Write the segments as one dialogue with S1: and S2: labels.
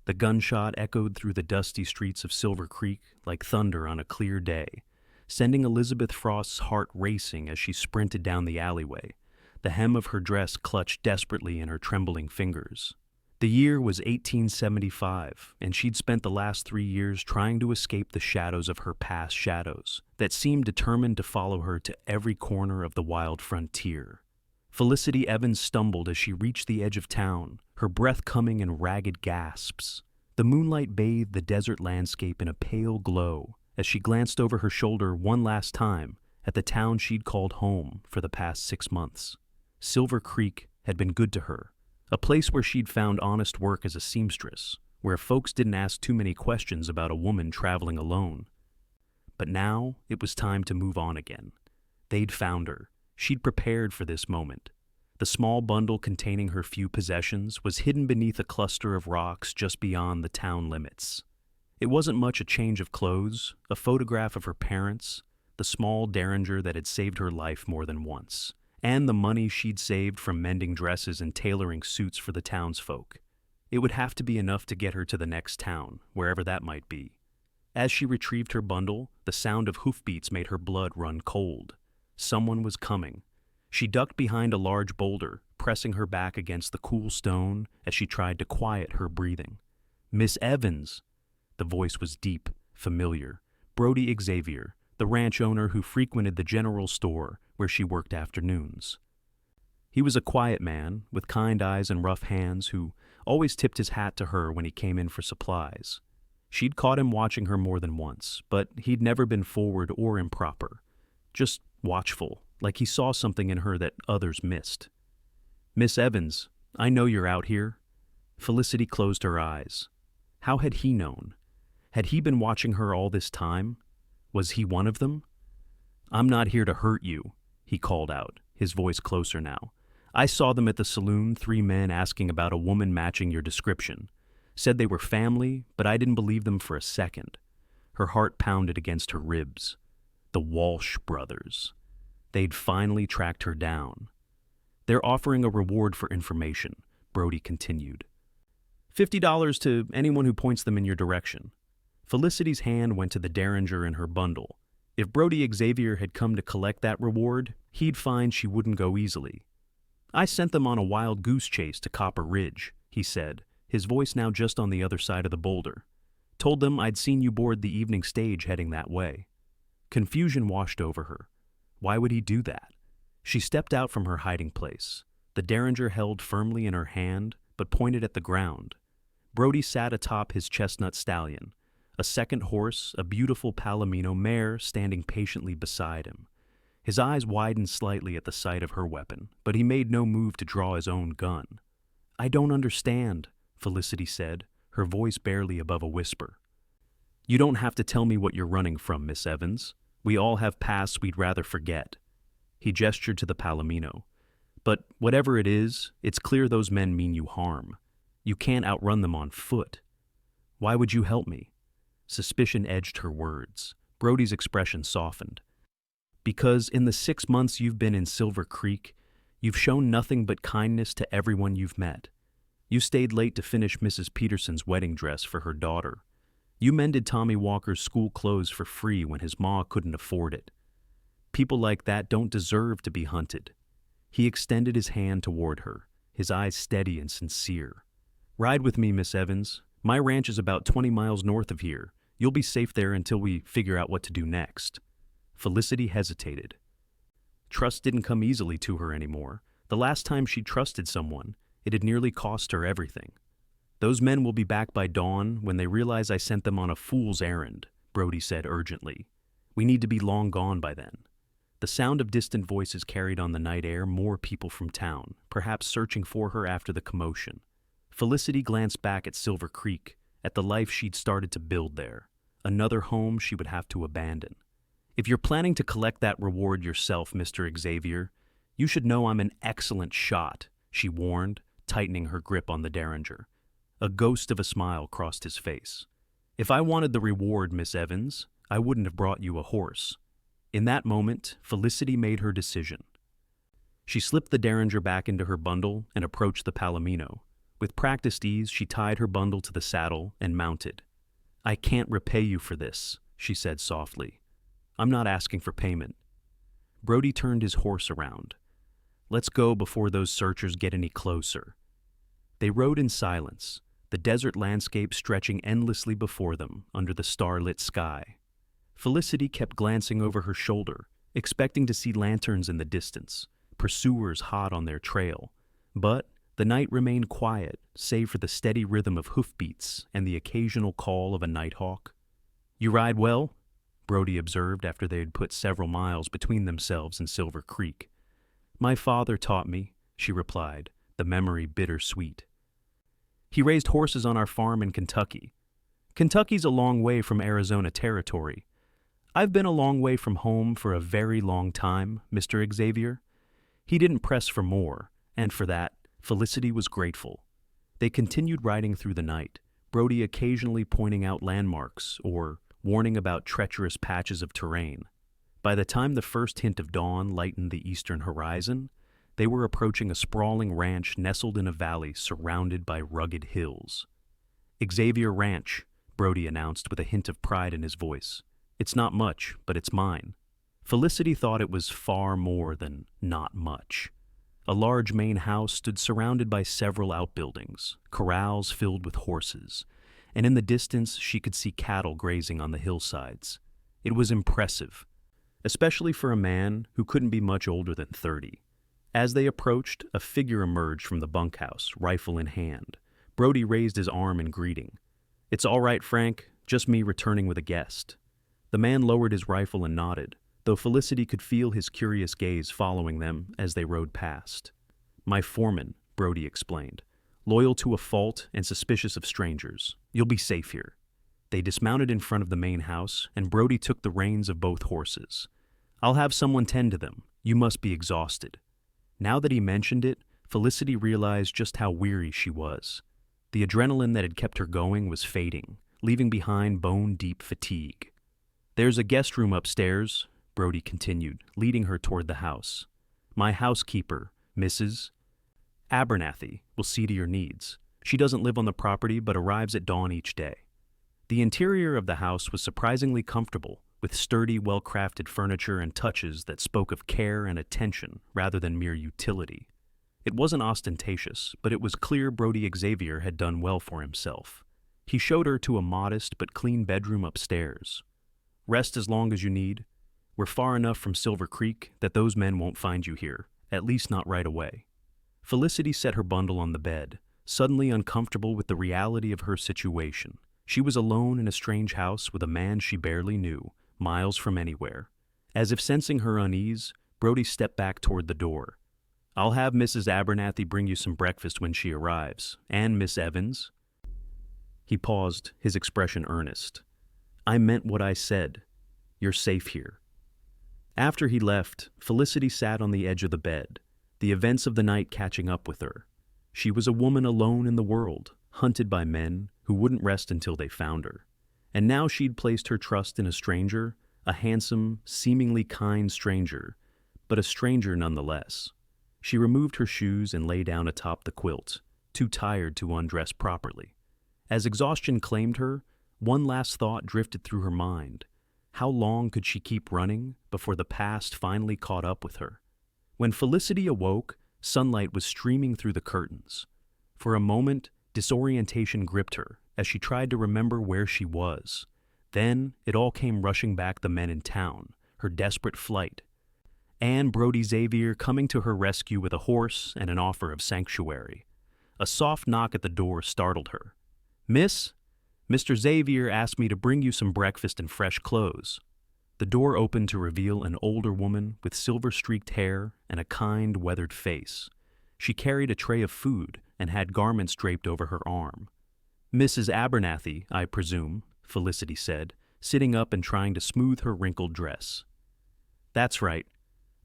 S1: The gunshot echoed through the dusty streets of Silver Creek like thunder on a clear day, sending Elizabeth Frost's heart racing as she sprinted down the alleyway, the hem of her dress clutched desperately in her trembling fingers. The year was 1875, and she'd spent the last 3 years trying to escape the shadows of her past shadows that seemed determined to follow her to every corner of the wild frontier. Felicity Evans stumbled as she reached the edge of town, her breath coming in ragged gasps. The moonlight bathed the desert landscape in a pale glow as she glanced over her shoulder one last time at the town she'd called home for the past 6 months. Silver Creek had been good to her, a place where she'd found honest work as a seamstress, where folks didn't ask too many questions about a woman traveling alone. But now it was time to move on again. They'd found her. She'd prepared for this moment. The small bundle containing her few possessions was hidden beneath a cluster of rocks just beyond the town limits. It wasn't much a change of clothes, a photograph of her parents, the small derringer that had saved her life more than once, and the money she'd saved from mending dresses and tailoring suits for the townsfolk. It would have to be enough to get her to the next town, wherever that might be. As she retrieved her bundle, the sound of hoofbeats made her blood run cold. Someone was coming. She ducked behind a large boulder, pressing her back against the cool stone as she tried to quiet her breathing. "Miss Evans!" The voice was deep, familiar. Brody Xavier, the ranch owner who frequented the general store where she worked afternoons. He was a quiet man, with kind eyes and rough hands, who always tipped his hat to her when he came in for supplies. She'd caught him watching her more than once, but he'd never been forward or improper. Just watchful, like he saw something in her that others missed. "Miss Evans, I know you're out here." Felicity closed her eyes. How had he known? Had he been watching her all this time? Was he one of them? "I'm not here to hurt you," he called out, his voice closer now. "I saw them at the saloon, 3 men asking about a woman matching your description. Said they were family, but I didn't believe them for a second." Her heart pounded against her ribs. The Walsh brothers. They'd finally tracked her down. "They're offering a reward for information," Brody continued. $50 to anyone who points them in your direction." Felicity's hand went to the derringer in her bundle. If Brody Xavier had come to collect that reward, he'd find she wouldn't go easily. "I sent them on a wild goose chase to Copper Ridge," he said, his voice now just on the other side of the boulder. "Told them I'd seen you board the evening stage heading that way." Confusion washed over her. Why would he do that? She stepped out from her hiding place, the derringer held firmly in her hand, but pointed at the ground. Brody sat atop his chestnut stallion, a second horse, a beautiful Palomino mare, standing patiently beside him. His eyes widened slightly at the sight of her weapon, but he made no move to draw his own gun. "I don't understand," Felicity said, her voice barely above a whisper. "You don't have to tell me what you're running from, Miss Evans. We all have pasts we'd rather forget." He gestured to the Palomino. "But whatever it is, it's clear those men mean you harm. You can't outrun them on foot. Why would you help me?" Suspicion edged her words. Brody's expression softened. "Because in the 6 months you've been in Silver Creek, you've shown nothing but kindness to everyone you've met. You stayed late to finish Mrs. Peterson's wedding dress for her daughter. You mended Tommy Walker's school clothes for free when his ma couldn't afford it. People like that don't deserve to be hunted." He extended his hand toward her, his eyes steady and sincere. "Ride with me, Miss Evans. My ranch is about 20 miles north of here. You'll be safe there until we figure out what to do next." Felicity hesitated. Trust didn't come easily to her anymore. The last time she trusted someone, it had nearly cost her everything. "Those men will be back by dawn when they realize I sent them on a fool's errand," Brody said urgently. "We need to be long gone by then." The sound of distant voices carried on the night air more people from town, perhaps searching for her after the commotion. Felicity glanced back at Silver Creek, at the life she'd started to build there, another home she would have to abandon. "If you're planning to collect that reward yourself, Mr. Xavier, you should know I'm an excellent shot," she warned, tightening her grip on the derringer. A ghost of a smile crossed his face. "If I wanted the reward, Miss Evans, I wouldn't have brought you a horse." In that moment, Felicity made her decision. She slipped the derringer back into her bundle and approached the Palomino. With practiced ease, she tied her bundle to the saddle and mounted. "I can't repay you for this," she said softly. "I'm not asking for payment." Brody turned his horse around. "Let's go before those searchers get any closer." They rode in silence, the desert landscape stretching endlessly before them under the starlit sky. Felicity kept glancing over her shoulder, expecting to see lanterns in the distance, pursuers hot on their trail. But the night remained quiet, save for the steady rhythm of hoofbeats and the occasional call of a nighthawk. "You ride well?" Brody observed after they had put several miles between themselves and Silver Creek. "My father taught me," she replied, the memory bittersweet. "He raised horses on our farm in Kentucky. Kentucky's a long way from Arizona territory. I've been a long way from home for a very long time, Mr. Xavier." He didn't press for more, and for that, Felicity was grateful. They continued riding through the night, Brody occasionally pointing out landmarks or warning about treacherous patches of terrain. By the time the first hint of dawn lightened the eastern horizon, they were approaching a sprawling ranch nestled in a valley surrounded by rugged hills. "Xavier Ranch," Brody announced with a hint of pride in his voice. "It's not much, but it's mine." Felicity thought it was far more than not much. A large main house stood surrounded by several outbuildings, corrals filled with horses, and in the distance she could see cattle grazing on the hillsides. It was impressive, especially for a man who couldn't be much older than 30. As they approached, a figure emerged from the bunkhouse, rifle in hand. Brody raised his arm in greeting. "It's all right, Frank, just me returning with a guest." The man lowered his rifle and nodded, though Felicity could feel his curious gaze following them as they rode past. "My foreman," Brody explained, "loyal to a fault and suspicious of strangers. You'll be safe here." They dismounted in front of the main house, and Brody took the reins of both horses. "I'll have someone tend to them. You must be exhausted." Now that he mentioned it, Felicity realized just how weary she was. The adrenaline that had kept her going was fading, leaving behind bone-deep fatigue. "There's a guest room upstairs," Brody continued, leading her toward the house. "My housekeeper, Mrs. Abernathy, will see to your needs. She doesn't live on the property but arrives at dawn each day." The interior of the house was surprisingly comfortable, with sturdy, well-crafted furniture and touches that spoke of care and attention rather than mere utility. It wasn't ostentatious, but it was clear Brody Xavier had done well for himself. He showed her to a modest but clean bedroom upstairs. "Rest as long as you need. We're far enough from Silver Creek that those men won't find you here, at least not right away." Felicity set her bundle on the bed, suddenly uncomfortable with the reality of her situation. She was alone in a strange house with a man she barely knew, miles from anywhere. As if sensing her unease, Brody stepped back toward the door. "I'll have Mrs. Abernathy bring you some breakfast when she arrives, and Miss Evans." He paused, his expression earnest. "I meant what I said. You're safe here." After he left, Felicity sat on the edge of the bed, the events of the night catching up with her. She was a woman alone in the world, hunted by men who wouldn't rest until they found her. And now she'd placed her trust in a stranger, a handsome, seemingly kind stranger, but a stranger nonetheless. She removed her shoes and lay down atop the quilt, too tired to undress properly. As exhaustion claimed her, one last thought drifted through her mind. How long could she keep running before the past finally caught up with her? When Felicity awoke, sunlight was streaming through the curtains. For a moment, disorientation gripped her as she tried to remember where she was. Then it all came rushing back: the men in town, her desperate flight, and Brody Xavier coming to her rescue with a horse and an offer of sanctuary. A soft knock at the door startled her. "Miss? Mr. Xavier asked me to bring you some breakfast and fresh clothes." The door opened to reveal an older woman with silver-streaked hair and a kind, weathered face. She carried a tray of food and had garments draped over her arm. "Mrs. Abernathy, I presume," Felicity said, sitting up and trying to smooth her wrinkled dress. "That's right.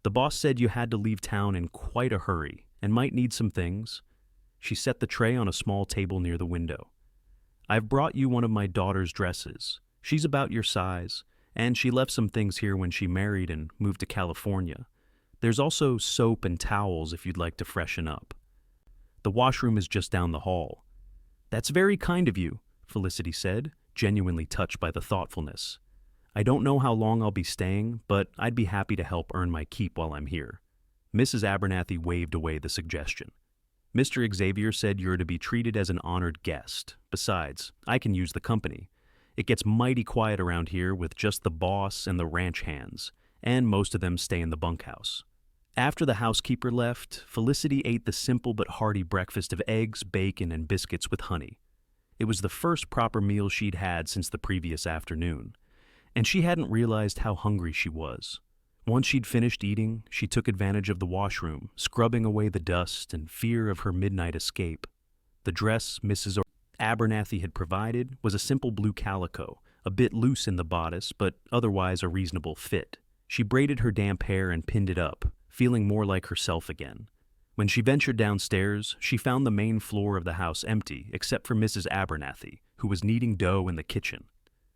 S1: The boss said you had to leave town in quite a hurry and might need some things." She set the tray on a small table near the window. "I've brought you one of my daughter's dresses. She's about your size, and she left some things here when she married and moved to California. There's also soap and towels if you'd like to freshen up." The washroom is just down the hall. That's very kind of you, Felicity said, genuinely touched by the thoughtfulness. I don't know how long I'll be staying, but I'd be happy to help earn my keep while I'm here. Mrs. Abernathy waved away the suggestion. Mr. Xavier said you're to be treated as an honored guest. Besides, I can use the company. It gets mighty quiet around here with just the boss and the ranch hands, and most of them stay in the bunkhouse. After the housekeeper left, Felicity ate the simple but hearty breakfast of eggs, bacon, and biscuits with honey. It was the first proper meal she'd had since the previous afternoon, and she hadn't realized how hungry she was. Once she'd finished eating, she took advantage of the washroom, scrubbing away the dust and fear of her midnight escape. The dress Mrs. Abernathy had provided was a simple blue calico, a bit loose in the bodice, but otherwise a reasonable fit. She braided her damp hair and pinned it up, feeling more like herself again. When she ventured downstairs, she found the main floor of the house empty, except for Mrs. Abernathy, who was kneading dough in the kitchen.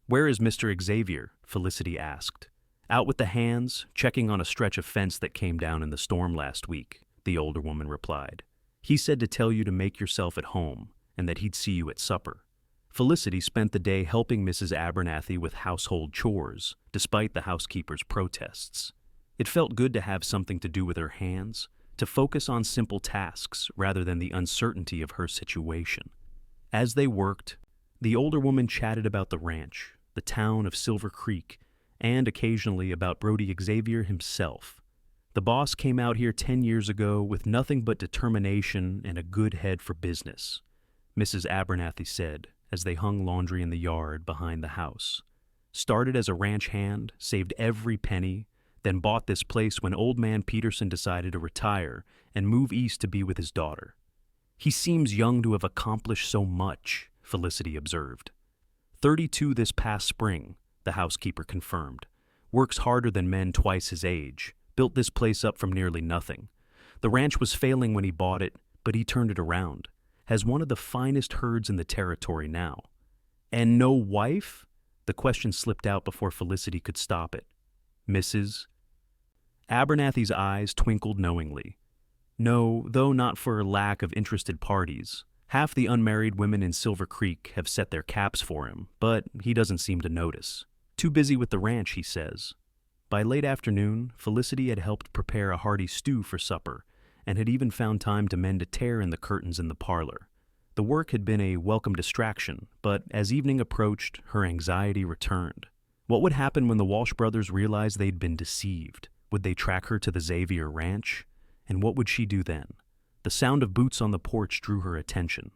S1: "Where is Mr. Xavier?" Felicity asked. "Out with the hands, checking on a stretch of fence that came down in the storm last week," the older woman replied. "He said to tell you to make yourself at home, and that he'd see you at supper." Felicity spent the day helping Mrs. Abernathy with household chores, despite the housekeeper's protests. It felt good to have something to do with her hands, to focus on simple tasks rather than the uncertainty of her situation. As they worked, the older woman chatted about the ranch, the town of Silver Creek, and occasionally about Brody Xavier himself. The boss came out here 10 years ago with nothing but determination and a good head for business, Mrs. Abernathy said as they hung laundry in the yard behind the house. Started as a ranch hand, saved every penny, then bought this place when old man Peterson decided to retire and move east to be with his daughter. "He seems young to have accomplished so much," Felicity observed. 32 this past spring, the housekeeper confirmed. "Works harder than men twice his age. Built this place up from nearly nothing. The ranch was failing when he bought it, but he turned it around. Has one of the finest herds in the territory now." "And no wife?" The question slipped out before Felicity could stop it. "Mrs. Abernathy's eyes twinkled knowingly. "No, though not for lack of interested parties. Half the unmarried women in Silver Creek have set their caps for him, but he doesn't seem to notice. Too busy with the ranch, he says." By late afternoon, Felicity had helped prepare a hearty stew for supper, and had even found time to mend a tear in the curtains in the parlor. The work had been a welcome distraction, but as evening approached, her anxiety returned. What would happen when the Walsh brothers realized they'd been deceived? Would they track her to the Xavier Ranch? And what would she do then? The sound of boots on the porch drew her attention.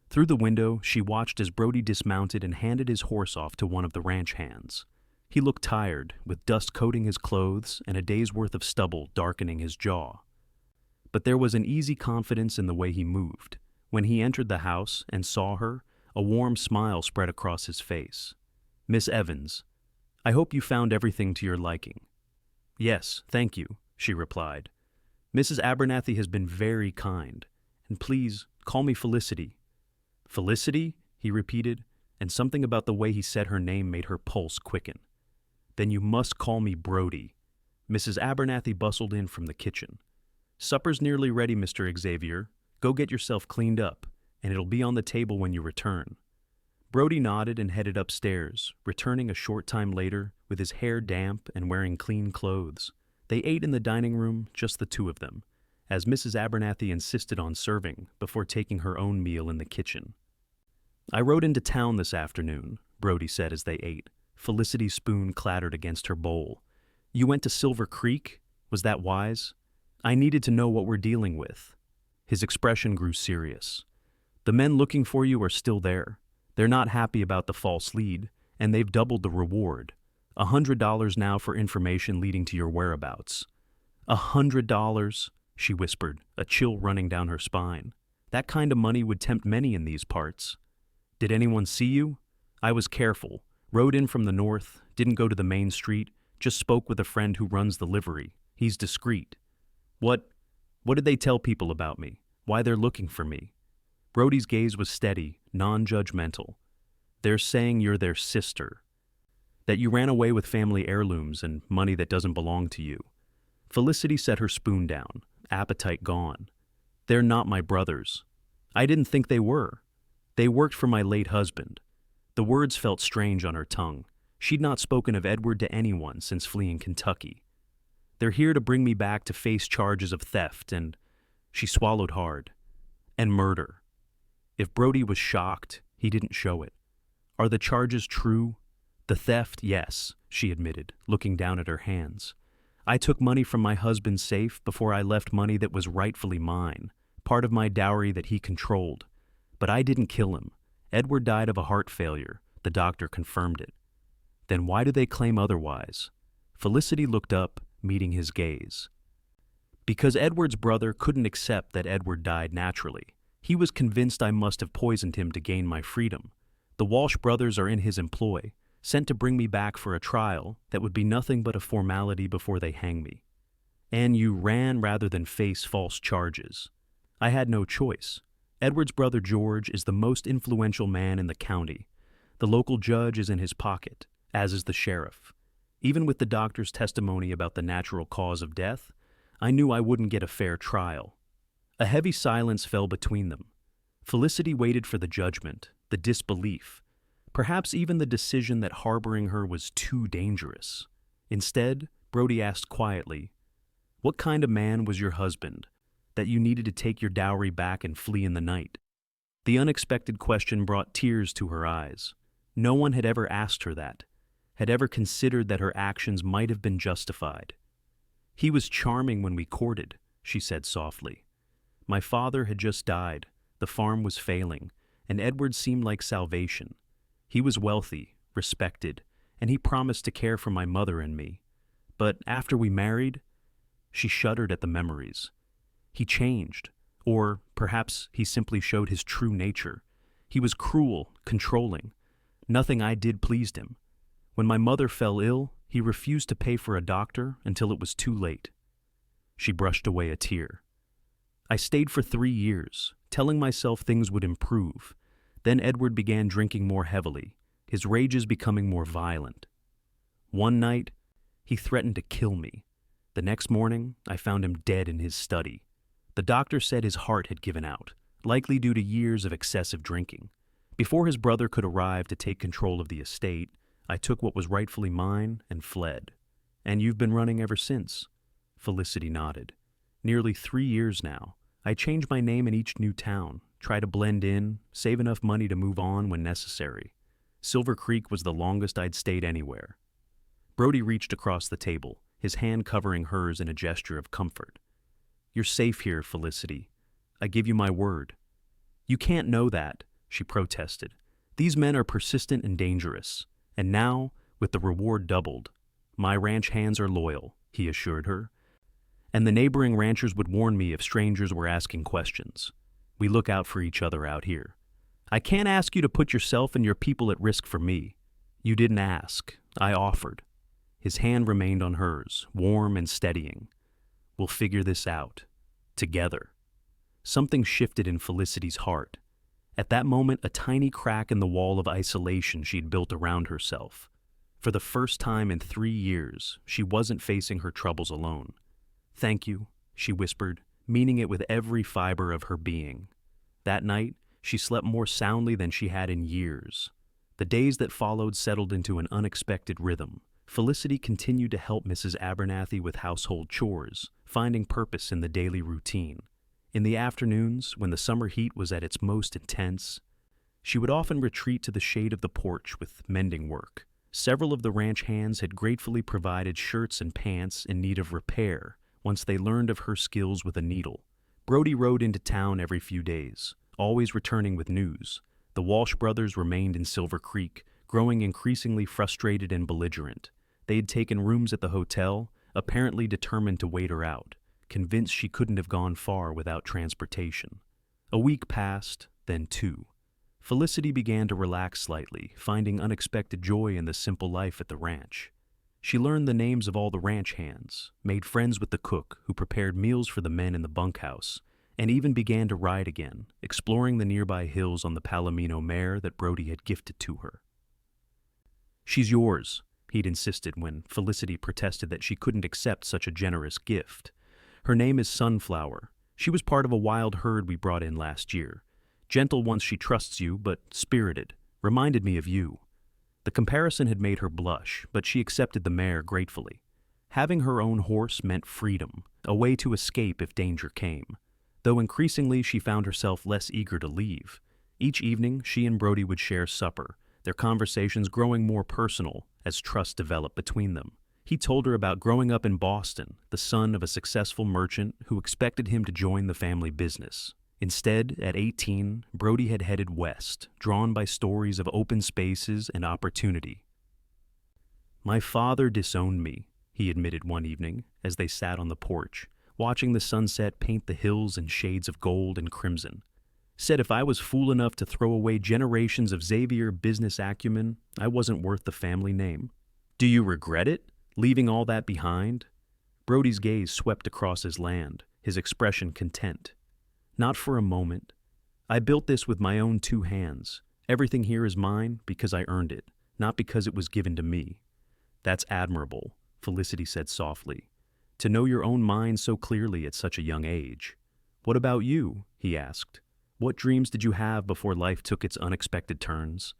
S1: Through the window, she watched as Brody dismounted and handed his horse off to one of the ranch hands. He looked tired, with dust coating his clothes and a day's worth of stubble darkening his jaw. But there was an easy confidence in the way he moved. When he entered the house and saw her, a warm smile spread across his face. "Miss Evans, I hope you found everything to your liking." "Yes, thank you," she replied. "Mrs. Abernathy has been very kind, and please call me Felicity." "Felicity?" he repeated, and something about the way he said her name made her pulse quicken. "Then you must call me Brody." Mrs. Abernathy bustled in from the kitchen. "Supper's nearly ready, Mr. Xavier. Go get yourself cleaned up, and it'll be on the table when you return." Brody nodded and headed upstairs, returning a short time later with his hair damp and wearing clean clothes. They ate in the dining room, just the two of them, as Mrs. Abernathy insisted on serving before taking her own meal in the kitchen. "I rode into town this afternoon," Brody said as they ate. Felicity's spoon clattered against her bowl. "You went to Silver Creek? Was that wise? I needed to know what we're dealing with." His expression grew serious. "The men looking for you are still there. They're not happy about the false lead, and they've doubled the reward. $100 now for information leading to your whereabouts." $100? She whispered, a chill running down her spine. "That kind of money would tempt many in these parts." "Did anyone see you?" "I was careful. Rode in from the north, didn't go to the main street, just spoke with a friend who runs the livery. He's discreet." What did they tell people about me? Why they're looking for me?" Brody's gaze was steady, non-judgmental. "They're saying you're their sister. That you ran away with family heirlooms and money that doesn't belong to you." Felicity set her spoon down, appetite gone. "They're not my brothers. I didn't think they were. They worked for my late husband. The words felt strange on her tongue. She'd not spoken of Edward to anyone since fleeing Kentucky. They're here to bring me back to face charges of theft and, she swallowed hard, and murder. If Brody was shocked, he didn't show it. Are the charges true? The theft, yes, she admitted, looking down at her hands. I took money from my husband's safe before I left money that was rightfully mine, part of my dowry that he controlled. But I didn't kill him. Edward died of a heart failure. The doctor confirmed it. Then why do they claim otherwise? Felicity looked up, meeting his gaze. Because Edward's brother couldn't accept that Edward died naturally. He was convinced I must have poisoned him to gain my freedom. The Walsh brothers are in his employ, sent to bring me back for a trial that would be nothing but a formality before they hang me. And you ran rather than face false charges. I had no choice. Edward's brother George is the most influential man in the county. The local judge is in his pocket, as is the sheriff. Even with the doctor's testimony about the natural cause of death, I knew I wouldn't get a fair trial. A heavy silence fell between them. Felicity waited for the judgment, the disbelief, perhaps even the decision that harboring her was too dangerous. Instead, Brody asked quietly, "What kind of man was your husband, that you needed to take your dowry back and flee in the night?" The unexpected question brought tears to her eyes. No one had ever asked her that, had ever considered that her actions might have been justified. "He was charming when we courted," she said softly. "My father had just died, the farm was failing, and Edward seemed like salvation. He was wealthy, respected, and he promised to care for my mother and me. But after we married," she shuddered at the memories. "He changed, or perhaps he simply showed his true nature. He was cruel, controlling. Nothing I did pleased him. When my mother fell ill, he refused to pay for a doctor until it was too late." She brushed away a tear. "I stayed for 3 years, telling myself things would improve. Then Edward began drinking more heavily, his rages becoming more violent. One night, he threatened to kill me. The next morning, I found him dead in his study. The doctor said his heart had given out, likely due to years of excessive drinking. Before his brother could arrive to take control of the estate, I took what was rightfully mine and fled. And you've been running ever since?" Felicity nodded. "Nearly 3 years now. I change my name in each new town, try to blend in, save enough money to move on when necessary. Silver Creek was the longest I'd stayed anywhere." Brody reached across the table, his hand covering hers in a gesture of comfort. "You're safe here, Felicity. I give you my word." "You can't know that," she protested. "These men are persistent and dangerous. And now, with the reward doubled, my ranch hands are loyal," he assured her. "And the neighboring ranchers would warn me if strangers were asking questions. We look out for each other out here. I can't ask you to put yourself and your people at risk for me. You didn't ask. I offered." His hand remained on hers, warm and steadying. "We'll figure this out. Together." Something shifted in Felicity's heart. At that moment, a tiny crack in the wall of isolation she'd built around herself. For the first time in 3 years, she wasn't facing her troubles alone. "Thank you," she whispered, meaning it with every fiber of her being. That night, she slept more soundly than she had in years. The days that followed settled into an unexpected rhythm. Felicity continued to help Mrs. Abernathy with household chores, finding purpose in the daily routine. In the afternoons, when the summer heat was at its most intense, she would often retreat to the shade of the porch with mending work. Several of the ranch hands had gratefully provided shirts and pants in need of repair once they learned of her skills with a needle. Brody rode into town every few days, always returning with news. The Walsh brothers remained in Silver Creek, growing increasingly frustrated and belligerent. They had taken rooms at the hotel, apparently determined to wait her out, convinced she couldn't have gone far without transportation. A week passed, then 2. Felicity began to relax slightly, finding unexpected joy in the simple life at the ranch. She learned the names of all the ranch hands, made friends with the cook who prepared meals for the men in the bunkhouse, and even began to ride again, exploring the nearby hills on the Palomino mare that Brody had gifted to her. "She's yours," he'd insisted when Felicity protested that she couldn't accept such a generous gift. "Her name is Sunflower. She was part of a wild herd we brought in last year. Gentle once she trusts you, but spirited. Reminded me of you. The comparison had made her blush, but she accepted the mare gratefully. Having her own horse meant freedom, a way to escape if danger came. Though increasingly she found herself less eager to leave. Each evening, she and Brody would share supper, their conversations growing more personal as trust developed between them. He told her about growing up in Boston, the son of a successful merchant who expected him to join the family business. Instead, at 18, Brody had headed west, drawn by stories of open spaces and opportunity. "My father disowned me," he admitted one evening as they sat on the porch, watching the sunset paint the hills in shades of gold and crimson. Said if I was fool enough to throw away generations of Xavier business acumen, I wasn't worth the family name. "Do you regret it, leaving all that behind?" Brody's gaze swept across his land, his expression content. "Not for a moment. I built this with my own 2 hands. Everything here is mine because I earned it, not because it was given to me." "That's admirable," Felicity said softly. "To know your own mind so clearly at such a young age." "What about you?" he asked. "What dreams did you have before life took its unexpected turns?"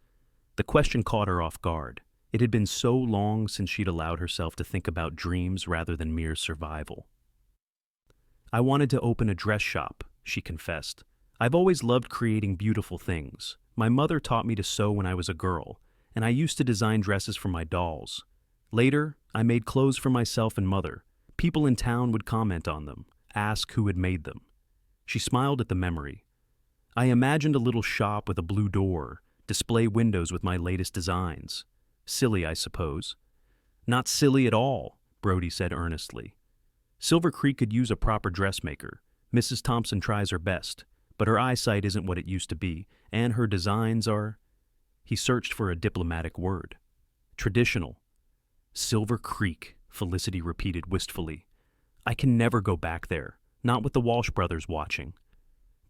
S1: The question caught her off guard. It had been so long since she'd allowed herself to think about dreams rather than mere survival. "I wanted to open a dress shop," she confessed. "I've always loved creating beautiful things. My mother taught me to sew when I was a girl, and I used to design dresses for my dolls. Later, I made clothes for myself and mother. People in town would comment on them, ask who had made them." She smiled at the memory. "I imagined a little shop with a blue door, display windows with my latest designs. Silly, I suppose." "Not silly at all," Brody said earnestly. "Silver Creek could use a proper dressmaker. Mrs. Thompson tries her best, but her eyesight isn't what it used to be, and her designs are—" He searched for a diplomatic word. "Traditional." "Silver Creek," Felicity repeated wistfully. "I can never go back there, not with the Walsh brothers watching."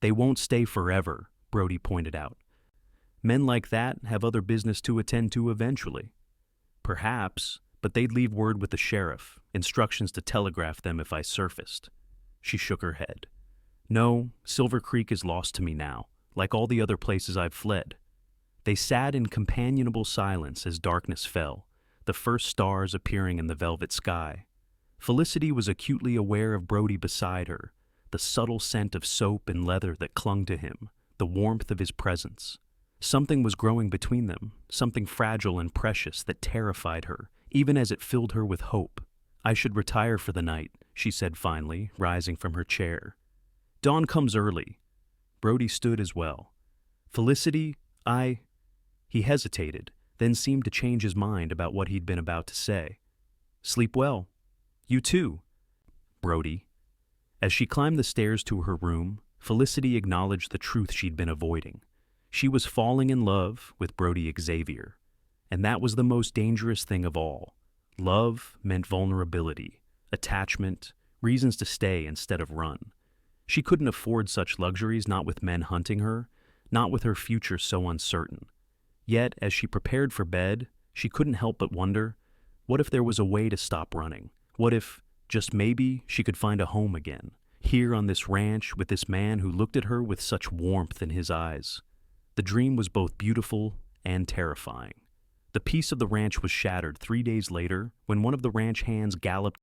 S1: "They won't stay forever," Brody pointed out. "Men like that have other business to attend to eventually." "Perhaps, but they'd leave word with the sheriff, instructions to telegraph them if I surfaced." She shook her head. "No, Silver Creek is lost to me now, like all the other places I've fled." They sat in companionable silence as darkness fell, the first stars appearing in the velvet sky. Felicity was acutely aware of Brody beside her, the subtle scent of soap and leather that clung to him, the warmth of his presence. Something was growing between them, something fragile and precious that terrified her, even as it filled her with hope. "I should retire for the night," she said finally, rising from her chair. "Dawn comes early." Brody stood as well. "Felicity, He hesitated, then seemed to change his mind about what he'd been about to say. "Sleep well." "You too." "Brody." As she climbed the stairs to her room, Felicity acknowledged the truth she'd been avoiding. She was falling in love with Brody Xavier. And that was the most dangerous thing of all. Love meant vulnerability, attachment, reasons to stay instead of run. She couldn't afford such luxuries, not with men hunting her, not with her future so uncertain. Yet, as she prepared for bed, she couldn't help but wonder, what if there was a way to stop running? What if, just maybe, she could find a home again, here on this ranch with this man who looked at her with such warmth in his eyes? The dream was both beautiful and terrifying. The peace of the ranch was shattered 3 days later when one of the ranch hands galloped